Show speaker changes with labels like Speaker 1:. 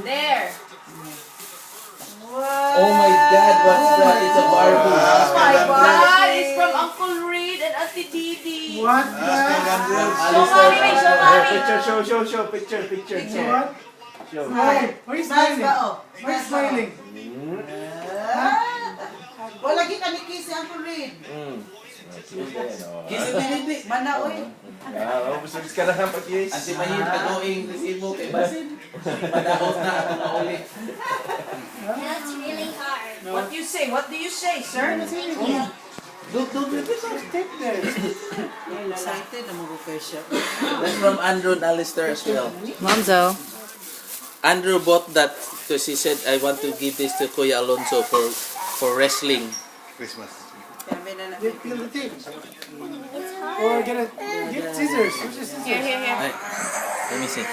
Speaker 1: There. Wow.
Speaker 2: Oh my God, what's that? It's a Barbie.
Speaker 1: Oh my God, it's from Uncle Rheed and Auntie Didi.
Speaker 3: What the?
Speaker 1: Show mommy, wait, show mommy.
Speaker 2: Picture, show, picture.
Speaker 3: What?
Speaker 2: Show.
Speaker 3: Why? Why are you smiling? Why are you smiling?
Speaker 4: Wala lagi ka ni Kiss si Uncle Rheed.
Speaker 2: Kiss
Speaker 4: Hindi. Mana oy.
Speaker 2: Busog ka na pag-kiss.
Speaker 5: Ang si Mahid, tagoing resibo kay Basin. Padahos na ako na uli.
Speaker 6: That's really hard.
Speaker 1: What do you say? What do you say, sir?
Speaker 2: Don't take there.
Speaker 4: Excited na mo kay siya.
Speaker 5: That's from Andrew and Alistair as well.
Speaker 1: Alonzo.
Speaker 5: Andrew bought that because he said, I want to give this to Kuya Alonzo for wrestling.
Speaker 3: Christmas.
Speaker 4: Kami na na.
Speaker 3: Get the tape. Or get scissors. Where's your scissors?
Speaker 1: Here.
Speaker 5: Right. Let me see.